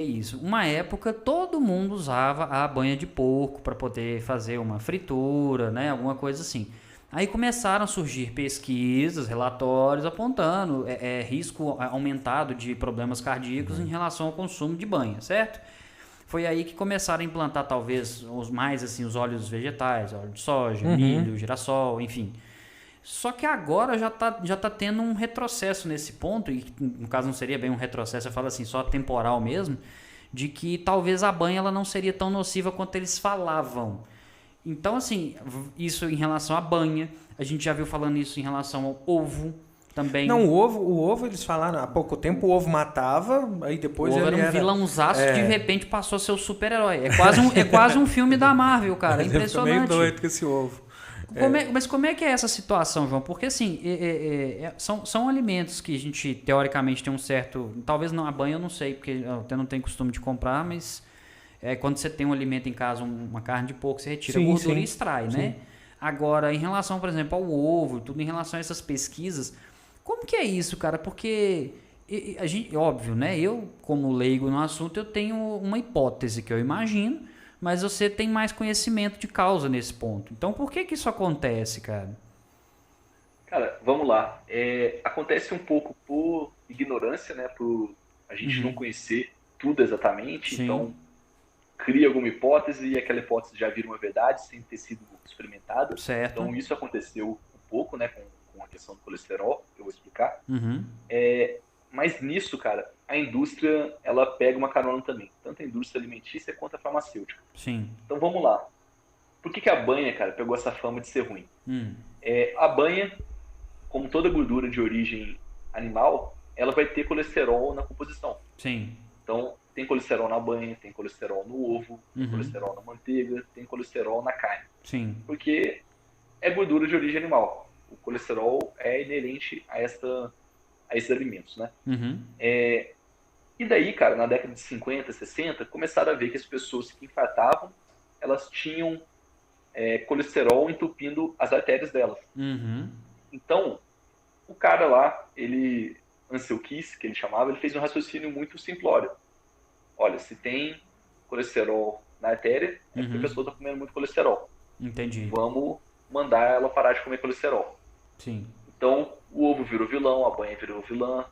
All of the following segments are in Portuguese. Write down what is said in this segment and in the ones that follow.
isso. Uma época todo mundo usava a banha de porco para poder fazer uma fritura, né? Alguma coisa assim. Aí começaram a surgir pesquisas, relatórios apontando risco aumentado de problemas cardíacos em relação ao consumo de banha, certo? Foi aí que começaram a implantar talvez os mais assim os óleos vegetais, óleo de soja, Uhum. milho, girassol, enfim. Só que agora já tá tendo um retrocesso nesse ponto, e no caso não seria bem um retrocesso, eu falo assim, só temporal mesmo, de que talvez a banha ela não seria tão nociva quanto eles falavam. Então, assim, isso em relação à banha, a gente já viu falando isso em relação ao ovo Não, também. o ovo eles falaram há pouco tempo, o ovo matava, aí O depois ovo era ele um era. vilãozaço, de É, repente passou a ser o super-herói. É quase um filme da Marvel, cara. É ele fica meio impressionante. doido com esse ovo. Mas como é que é essa situação, João? Porque assim, são alimentos que a gente teoricamente tem um certo. Talvez não a banha, eu não sei, porque eu até não tenho costume de comprar, mas quando você tem um alimento em casa, uma carne de porco, você retira a Sim, gordura e sim, extrai, né? sim. Agora, em relação, por exemplo, ao ovo, tudo em relação a essas pesquisas, como que é isso, cara? Porque a gente, óbvio, né? Eu, como leigo no assunto, eu tenho uma hipótese que eu imagino, mas você tem mais conhecimento de causa nesse ponto. Então, por que que isso acontece, cara? Cara, vamos lá. Acontece um pouco por ignorância, né? Por a gente não Uhum. conhecer tudo exatamente. Sim, Então, cria alguma hipótese e aquela hipótese já vira uma verdade sem ter sido experimentada. certo. Então, isso aconteceu um pouco, né? Com a questão do colesterol, que eu vou explicar. Uhum. Mas nisso, cara, a indústria, ela pega uma carona também. Tanto a indústria alimentícia quanto a farmacêutica. Sim. Então, vamos lá. Por que que a banha, cara, pegou essa fama de ser ruim? Hum. A banha, como toda gordura de origem animal, ela vai ter colesterol na composição. Sim. Então, tem colesterol na banha, tem colesterol no ovo, tem Uhum. colesterol na manteiga, tem colesterol na carne. Sim. Porque é gordura de origem animal. O colesterol é inerente a esses alimentos, né? Uhum. E daí, cara, na década de 50, 60, começaram a ver que as pessoas que infartavam, elas tinham colesterol entupindo as artérias delas. Uhum. Então, o cara lá, Ansel Keys, que ele chamava, ele fez um raciocínio muito simplório. Olha, se tem colesterol na artéria, é porque a Uhum. pessoa está comendo muito colesterol. Entendi. Vamos mandar ela parar de comer colesterol. Sim. Então, o ovo virou vilão, a banha virou vilã,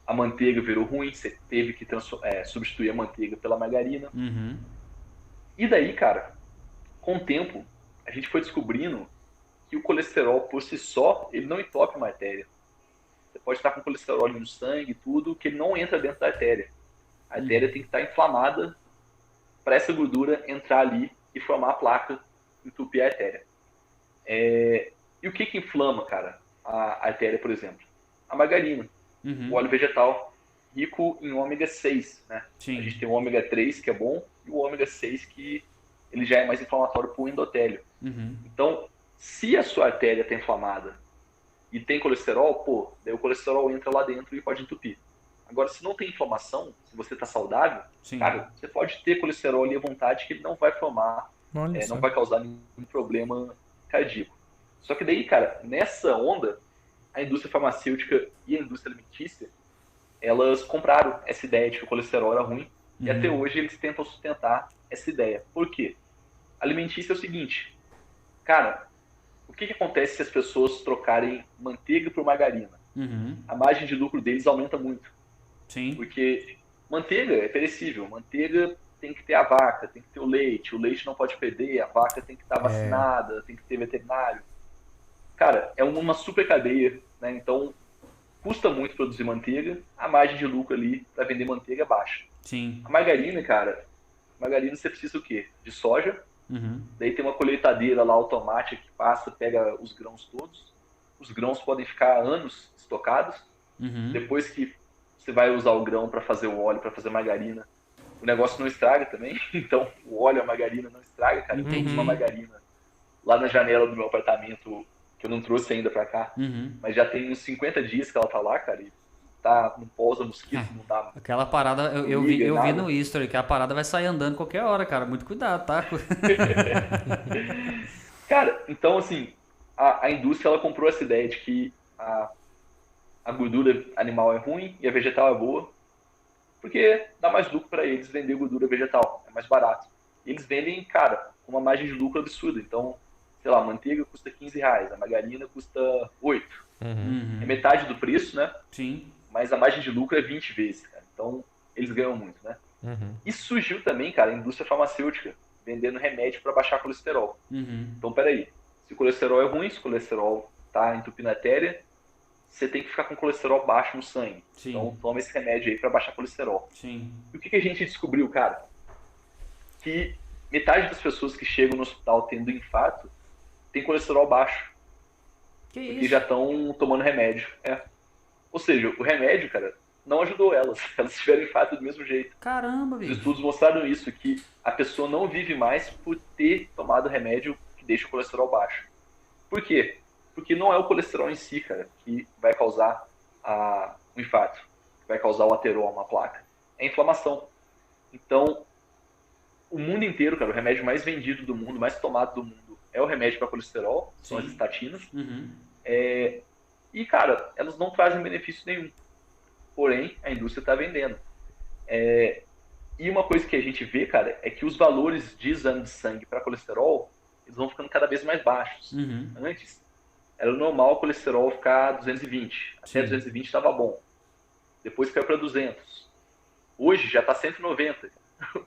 a manteiga virou ruim, você teve que substituir a manteiga pela margarina. Uhum. E daí, cara, com o tempo, a gente foi descobrindo que o colesterol por si só, ele não entope uma artéria. Você pode estar com colesterol no sangue e tudo, que ele não entra dentro da artéria. A artéria tem que estar inflamada para essa gordura entrar ali e formar a placa, entupir a artéria. E o que que inflama, cara, a artéria, por exemplo? A margarina, o Uhum. óleo vegetal, rico em ômega 6, né? A Sim. gente tem o ômega 3, que é bom, e o ômega 6, que ele já é mais inflamatório para o endotélio. Uhum. Então, se a sua artéria está inflamada e tem colesterol, pô, daí o colesterol entra lá dentro e pode entupir. Agora, se não tem inflamação, se você está saudável, Sim. cara, você pode ter colesterol ali à vontade que ele não vai formar, Olha não só. vai causar nenhum problema cardíaco. Só que daí, cara, nessa onda, a indústria farmacêutica e a indústria alimentícia, elas compraram essa ideia de que o colesterol era ruim e até Uhum. hoje eles tentam sustentar essa ideia. Por quê? Alimentícia é o seguinte, cara, o que, que acontece se as pessoas trocarem manteiga por margarina? Uhum. A margem de lucro deles aumenta muito, Sim. porque manteiga é perecível, manteiga tem que ter a vaca, tem que ter o leite não pode perder, a vaca tem que estar vacinada, tem que ter veterinário. Cara, é uma super cadeia, né? Então custa muito produzir manteiga, a margem de lucro ali para vender manteiga é baixa. Sim. A margarina, cara, margarina você precisa o quê? De soja, Uhum. daí tem uma colheitadeira lá automática que passa, pega os grãos todos. Os grãos podem ficar anos estocados. Uhum. Depois que você vai usar o grão para fazer o óleo, para fazer margarina, o negócio não estraga também. Então, o óleo, a margarina não estraga, cara. Eu uso uma Entendi. margarina lá na janela do meu apartamento, que eu não trouxe ainda para cá, Uhum. mas já tem uns 50 dias que ela tá lá, cara, e tá, não pousa É, mosquito, não dá aquela parada, formiga e eu vi no nada. History que a parada vai sair andando qualquer hora, cara. Muito cuidado, tá? Cara, então assim, a indústria ela comprou essa ideia de que a gordura animal é ruim e a vegetal é boa, Porque dá mais lucro para eles vender gordura vegetal, é mais barato. E eles vendem, cara, com uma margem de lucro absurda. Então, sei lá, a manteiga custa R$ 15, a margarina custa 8. É Uhum. metade do preço, né? Sim. Mas a margem de lucro é 20 vezes, cara. Então, eles ganham muito, né? E surgiu também, cara, a indústria farmacêutica, vendendo remédio para baixar colesterol. Uhum. Então, peraí, se o colesterol é ruim, se o colesterol tá entupindo a artéria, você tem que ficar com colesterol baixo no sangue. Então, Sim. toma esse remédio aí para baixar colesterol. Sim. E o que a gente descobriu, cara? Que metade das pessoas que chegam no hospital tendo infarto tem colesterol baixo, Que porque já isso? estão tomando remédio. Ou seja, o remédio, cara, não ajudou elas. Elas tiveram infarto do mesmo jeito. Caramba, Os bicho. estudos mostraram isso, que a pessoa não vive mais por ter tomado remédio que deixa o colesterol baixo. Por quê? Porque não é o colesterol em si, cara, que vai causar o infarto, que vai causar o ateroma, a placa. É a inflamação. Então, o mundo inteiro, cara, o remédio mais vendido do mundo, mais tomado do mundo, é o remédio para colesterol, são as Sim. estatinas. Uhum. E, cara, elas não trazem benefício nenhum. Porém, a indústria está vendendo. E uma coisa que a gente vê, cara, é que os valores de exame de sangue para colesterol, eles vão ficando cada vez mais baixos. Uhum. Antes, era normal o colesterol ficar 220. Até Sim. 220 estava bom. Depois caiu para 200. Hoje já está 190.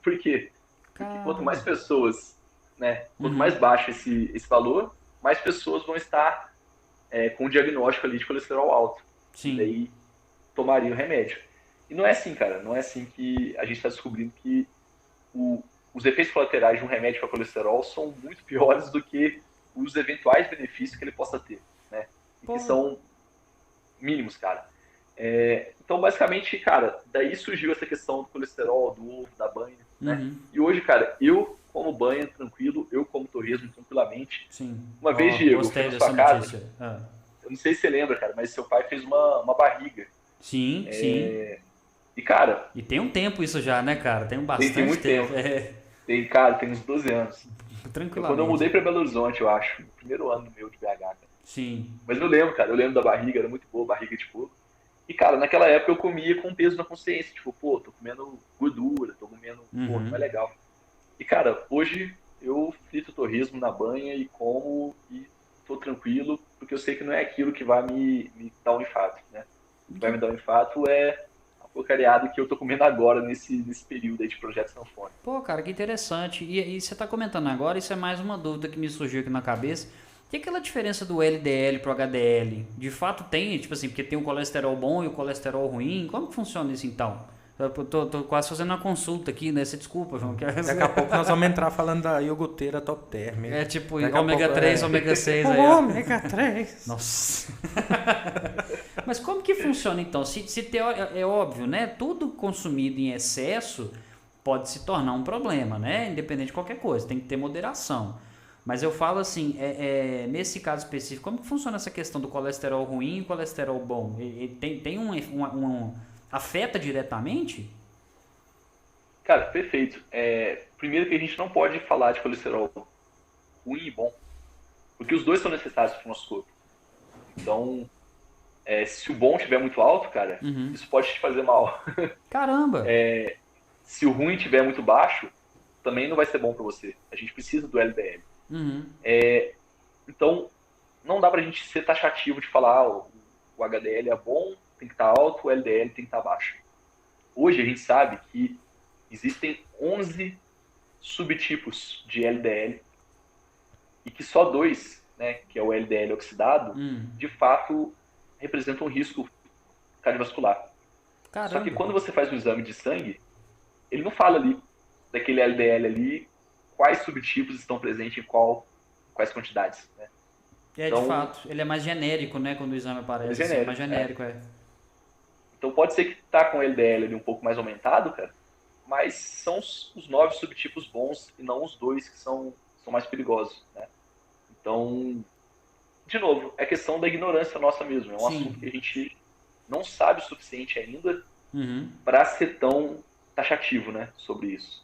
Por quê? Porque quanto mais Caramba. pessoas, né, quanto mais Uhum. baixo esse valor, mais pessoas vão estar com o diagnóstico ali de colesterol alto. E Sim. daí tomariam o remédio. E não é assim, cara. Não é assim que a gente está descobrindo que os efeitos colaterais de um remédio para colesterol são muito piores do que os eventuais benefícios que ele possa ter, né? E que Pô. são mínimos, cara. Então, basicamente, cara, daí surgiu essa questão do colesterol, do ovo, da banha, né? Uhum. E hoje, cara, eu como banha tranquilo, eu como torresmo tranquilamente. Sim. Uma vez, Ó, Diego, eu fui gostei na dessa sua casa, notícia. Ah. eu não sei se você lembra, cara, mas seu pai fez uma barriga. Sim, sim. E, cara, E tem um tempo isso já, né, cara? Tem tem bastante muito tempo. tempo. É, Tem uns 12 anos. Foi quando eu mudei tranquilamente. pra Belo Horizonte, eu acho. No primeiro ano meu de BH, cara. Sim. Mas eu lembro, cara, eu lembro da barriga, era muito boa, barriga de porco. E, cara, naquela época eu comia com peso na consciência. Tipo, pô, tô comendo gordura, tô comendo, pô, não é Uhum. legal. E, cara, hoje eu frito torresmo na banha e como e tô tranquilo, porque eu sei que não é aquilo que vai me dar um infarto, né? O que vai me dar um infarto é a porcariada que eu tô comendo agora nesse período aí de projeto sanfone. Pô, cara, que interessante. E você tá comentando agora, isso é mais uma dúvida que me surgiu aqui na cabeça. E aquela diferença do LDL pro HDL? De fato tem, tipo assim, porque tem o colesterol bom e o colesterol ruim. Como que funciona isso então? Eu tô quase fazendo uma consulta aqui, né? Você desculpa, João. Daqui a pouco nós vamos entrar falando da iogurteira top term. É tipo Daqui a ômega pouco, 3, ômega 6 aí, ó. Ômega 3. Nossa. Mas como que funciona então? É óbvio, né? Tudo consumido em excesso pode se tornar um problema, né? Independente de qualquer coisa, tem que ter moderação. Mas eu falo assim, nesse caso específico, como que funciona essa questão do colesterol ruim e colesterol bom? Tem afeta diretamente? Cara, perfeito. Primeiro que a gente não pode falar de colesterol ruim e bom, porque os dois são necessários para o nosso corpo. Então, se o bom estiver muito alto, cara, Uhum. isso pode te fazer mal. Caramba! Se o ruim estiver muito baixo, também não vai ser bom para você. A gente precisa do LDL. Uhum. Então, não dá pra gente ser taxativo de falar o HDL é bom, tem que estar alto, o LDL tem que estar baixo. Hoje a gente sabe que existem 11 subtipos de LDL e que só dois, né, que é o LDL oxidado, de fato representam um risco cardiovascular. Só que Caramba! quando você faz um exame de sangue, ele não fala ali daquele LDL ali quais subtipos estão presentes em quais quantidades, né? É, de Então, fato, ele é mais genérico, né? Quando o exame ele é aparece, assim, é mais genérico. genérico, é. Então pode ser que tá com o LDL ali um pouco mais aumentado, cara, mas são os 9 subtipos bons e não os dois que são mais perigosos, né? Então, de novo, é questão da ignorância nossa mesmo. É um assunto Sim. que a gente não sabe o suficiente ainda Uhum. para ser tão taxativo, né, sobre isso.